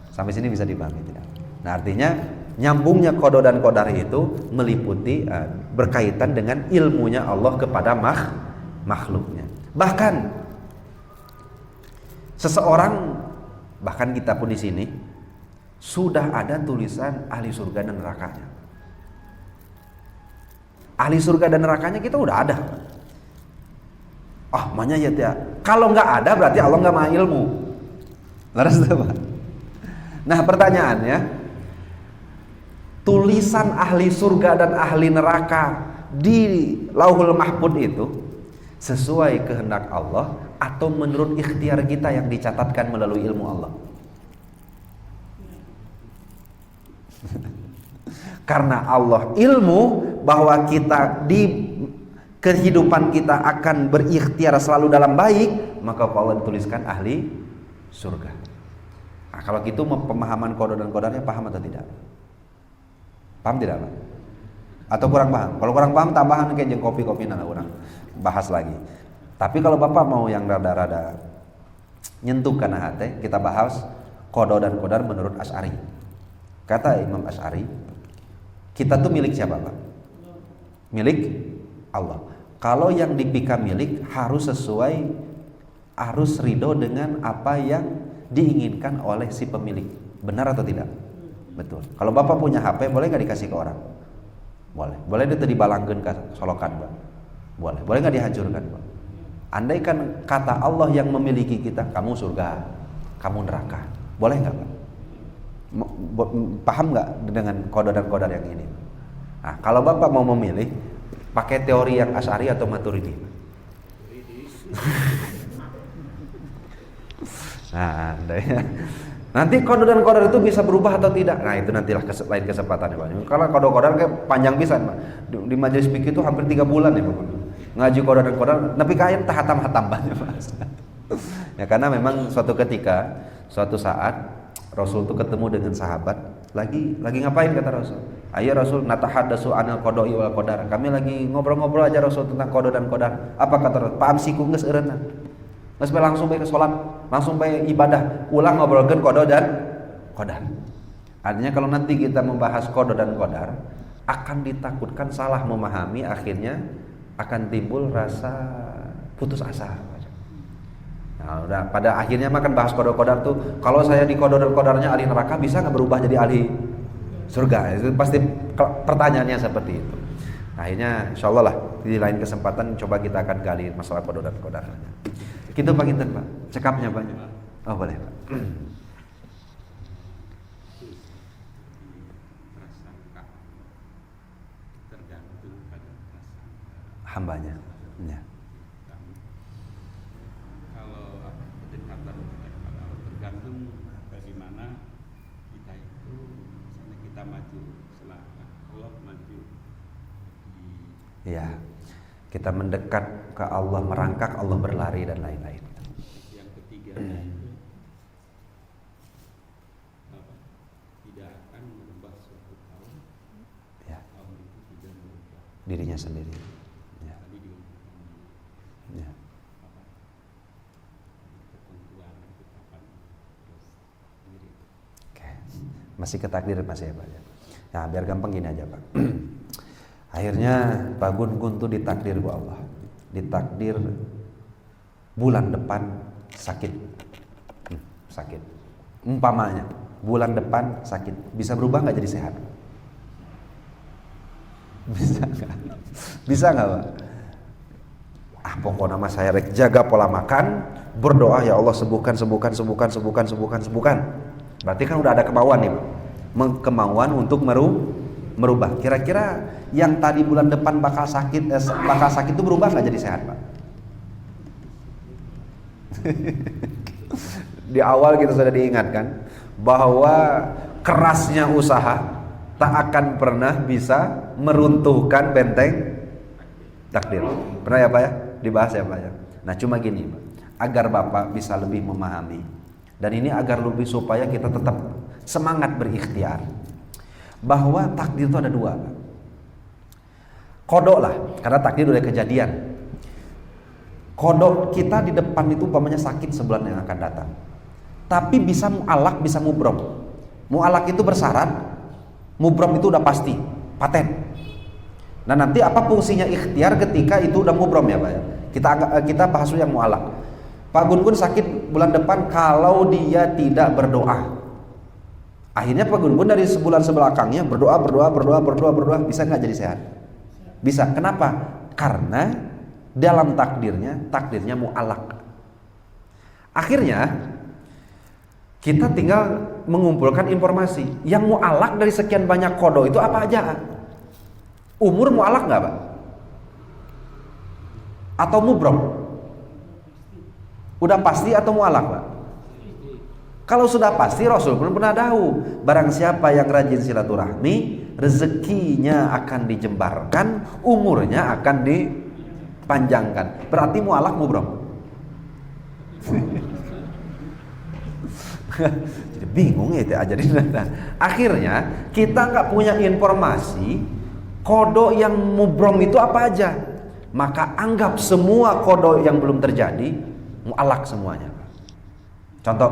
Sampai sini bisa dipahami tidak? Nah artinya nyambungnya kodo dan kodar itu meliputi berkaitan dengan ilmunya Allah kepada makhluknya. Bahkan seseorang, bahkan kita pun di sini sudah ada tulisan ahli surga dan nerakanya. Ahli surga dan nerakanya kita udah ada. Makanya ya tiap. Kalau nggak ada berarti Allah nggak maha ilmu. Laras apa? Nah pertanyaannya, tulisan ahli surga dan ahli neraka di Lauhul Mahfuz itu sesuai kehendak Allah atau menurut ikhtiar kita yang dicatatkan melalui ilmu Allah? Karena Allah ilmu bahwa kita di kehidupan kita akan berikhtiar selalu dalam baik, maka Allah dituliskan ahli surga. Nah, kalau gitu pemahaman kodo dan kodarnya paham atau tidak? Paham tidak Pak? Atau kurang paham? Kalau kurang paham tambahan kayak jeng kopi-kopi nana orang bahas lagi. Tapi kalau Bapak mau yang rada-rada nyentuh kana hati, kita bahas kodo dan kodar menurut Asy'ari. Kata Imam Asy'ari, kita tuh milik siapa Pak? Milik Allah. Kalau yang dipika milik harus sesuai, harus ridho dengan apa yang diinginkan oleh si pemilik. Benar atau tidak? Betul. Kalau Bapak punya HP, boleh nggak dikasih ke orang? Boleh. Boleh itu dibalangkeun ke solokan, Pak? Boleh. Boleh nggak dihancurkan, Pak? Andaikan kata Allah yang memiliki kita, kamu surga, kamu neraka, boleh nggak, Pak? Paham nggak dengan kodar yang ini? Nah, kalau Bapak mau memilih, pakai teori yang Asy'ari atau Maturidi? Nah, nanti kodar itu bisa berubah atau tidak? Nah, itu nantilah lain kesempatan ya, Pak. Kalau kodar kayak panjang bisa, Pak. Di majelis fikih itu hampir 3 bulan ya, Pak. Ngaji kodar, tapi kain tahatam-hatam banyak, Pak. Ya, karena memang suatu ketika, suatu saat Rasul itu ketemu dengan sahabat, lagi ngapain kata Rasul? Ayo Rasul, natahaddatsu anil qada'i wal qadar. Kami lagi ngobrol-ngobrol aja Rasul tentang qada dan qadar. Apa kata Rasul? Pamsiku geus eureunna. Geus langsung bae ke salat, langsung bae ibadah, ulang ngobrolkeun qada dan qadar. Artinya kalau nanti kita membahas qada dan qadar, akan ditakutkan salah memahami, akhirnya akan timbul rasa putus asa. Nah, udah pada akhirnya makan bahas qada tuh, kalau saya di qada dan qadarnya ahli neraka, bisa nggak berubah jadi ahli surga? Itu pasti pertanyaannya seperti itu. Akhirnya insyaallah lah di lain kesempatan coba kita akan gali masalah qada dan qadarnya. Gitu Pak Kinten, Pak. Cekapnya banyak. Oh, boleh, Pak. Hambanya. Ya. Tergantung bagaimana kita itu, misalnya kita maju setelah Allah maju Ya, kita mendekat ke Allah, merangkak, Allah berlari dan lain-lain. Yang ketiganya itu tidak akan merubah suatu kaum. Ya. Kaum itu tidak merubah Dirinya sendiri. Ya. tadi di Ya. ketentuan ketetapan terus sendiri. Oke. Masih ke takdir masih ya, Pak. Nah, biar gampang gini aja, Pak. Akhirnya Pak Gun tuh ditakdir bu Allah, ditakdir bulan depan sakit, sakit. Umpamanya bulan depan sakit, bisa berubah nggak jadi sehat? Bisa nggak? Bisa nggak, Pak? Pokoknya nama saya rek jaga pola makan, berdoa ya Allah sembuhkan. Berarti kan udah ada kemauan nih, Pak. Kemauan untuk merubah. Kira-kira yang tadi bulan depan bakal sakit itu berubah nggak jadi sehat, Pak? Di awal kita sudah diingatkan bahwa kerasnya usaha tak akan pernah bisa meruntuhkan benteng takdir. Pernah ya, Pak ya? Dibahas ya, Pak ya? Nah, cuma gini, Pak, agar Bapak bisa lebih memahami, dan ini agar lebih supaya kita tetap semangat berikhtiar, bahwa takdir itu ada dua, Pak. Kodok lah, karena takdir udah kejadian. Kodok kita di depan itu umpamanya sakit sebulan yang akan datang, tapi bisa mu'alak, bisa mubrom. Mu'alak itu bersyarat, mubrom itu udah pasti, paten. Nah, nanti apa fungsinya ikhtiar ketika itu udah mubrom ya, Pak ya? Kita bahas dulu yang mu'alak. Pak Gun sakit bulan depan kalau dia tidak berdoa. Akhirnya Pak Gun dari sebulan sebelakangnya berdoa, bisa nggak jadi sehat? Bisa. Kenapa? Karena dalam takdirnya mu'alak. Akhirnya kita tinggal mengumpulkan informasi. Yang mu'alak dari sekian banyak kodo itu apa aja? Umur mu'alak nggak, Pak? Atau mubrom? Udah pasti atau mu'alak, Pak? Kalau sudah pasti Rasul pun pernah tahu, barang siapa yang rajin silaturahmi, rezekinya akan dijembarkan, umurnya akan dipanjangkan. Berarti mu'alak mubrom. Jadi bingung ya itu aja. Akhirnya kita nggak punya informasi kodok yang mubrom itu apa aja. Maka anggap semua kodok yang belum terjadi mu'alak semuanya. Contoh,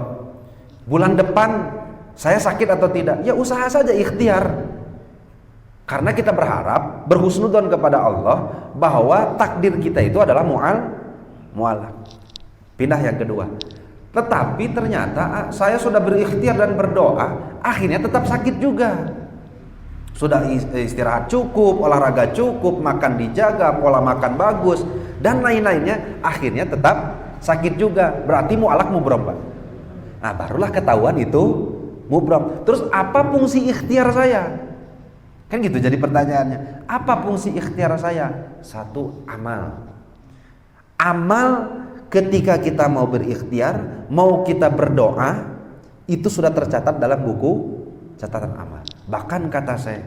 bulan depan saya sakit atau tidak? Ya usaha saja, ikhtiar. Karena kita berharap, berhusnudzon kepada Allah bahwa takdir kita itu adalah mu'alak. Pindah yang kedua. Tetapi ternyata saya sudah berikhtiar dan berdoa, akhirnya tetap sakit juga. Sudah istirahat cukup, olahraga cukup, makan dijaga, pola makan bagus, dan lain-lainnya, akhirnya tetap sakit juga. Berarti mu'alaq mubrom, Pak. Nah, barulah ketahuan itu mubrom. Terus apa fungsi ikhtiar saya? Kan gitu jadi pertanyaannya. Apa fungsi ikhtiar saya? Satu, amal. Amal ketika kita mau berikhtiar, mau kita berdoa, itu sudah tercatat dalam buku catatan amal. Bahkan kata saya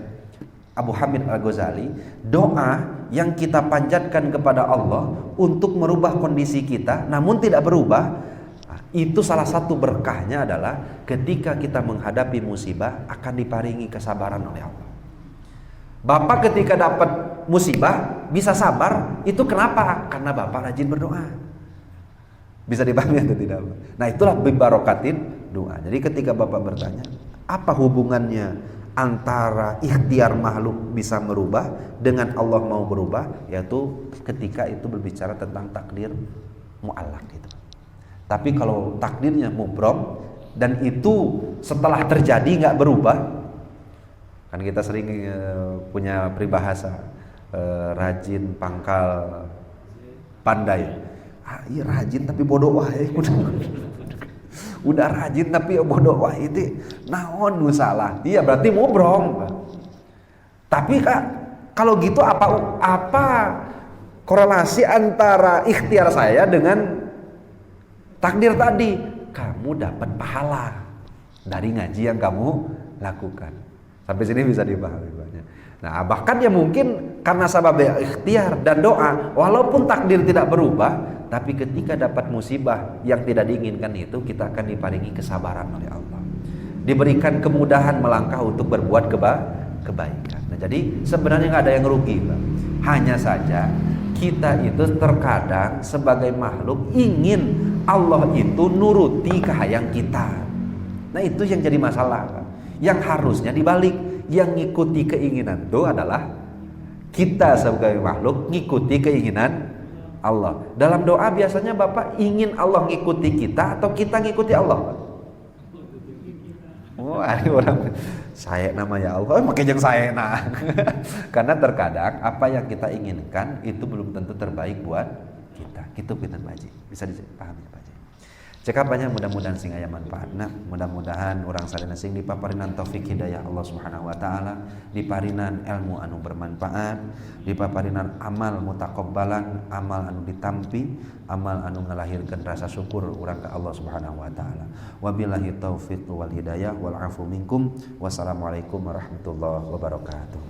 Abu Hamid Al-Ghazali, doa yang kita panjatkan kepada Allah untuk merubah kondisi kita namun tidak berubah, itu salah satu berkahnya adalah ketika kita menghadapi musibah akan diparingi kesabaran oleh Allah. Bapak ketika dapat musibah bisa sabar, itu kenapa? Karena Bapak rajin berdoa. Bisa dipahami atau tidak? Nah, itulah bibarokatin doa. Jadi ketika Bapak bertanya, apa hubungannya antara ikhtiar makhluk bisa merubah dengan Allah mau berubah? Yaitu ketika itu berbicara tentang takdir mu'allaq gitu. Tapi kalau takdirnya mubrom dan itu setelah terjadi nggak berubah, kan kita sering punya peribahasa rajin pangkal pandai. Iya rajin tapi bodoh wae. Udah rajin tapi bodoh wae itu naon nu salah. Iya berarti mubrom. Tapi Kak, kalau gitu apa korelasi antara ikhtiar saya dengan takdir tadi? Kamu dapat pahala dari ngaji yang kamu lakukan. Sampai sini bisa dipahami banyak. Nah, bahkan ya mungkin karena sabab ikhtiar dan doa, walaupun takdir tidak berubah, tapi ketika dapat musibah yang tidak diinginkan itu, kita akan diparingi kesabaran oleh Allah. Diberikan kemudahan melangkah untuk berbuat kebaikan. Nah, jadi sebenarnya nggak ada yang rugi, Pak. Hanya saja kita itu terkadang sebagai makhluk ingin Allah itu nuruti kehayang kita. Nah, itu yang jadi masalah, Pak. Yang harusnya dibalik, yang ngikuti keinginan itu adalah kita sebagai makhluk ngikuti keinginan Allah. Dalam doa biasanya Bapak ingin Allah ngikuti kita atau kita ngikuti Allah? Oh, ada orang saya namanya Allah, makanya jangan saya nah. Karena terkadang apa yang kita inginkan itu belum tentu terbaik buat kita. Gitu pinten Pak Haji. Bisa dipahami Pak Haji. Cekap banyak mudah-mudahan sing aya manfaatna, mudah-mudahan orang sadana sing dipaparinan taufik hidayah Allah Subhanahu wa taala, diparinan ilmu anu bermanfaat, dipaparinan amal mutakabbalan, amal anu ditampi, amal anu ngalahirkeun rasa syukur urang ka Allah Subhanahu wa taala. Wabillahi taufiq wal hidayah wal afu minkum. Wassalamualaikum warahmatullahi wabarakatuh.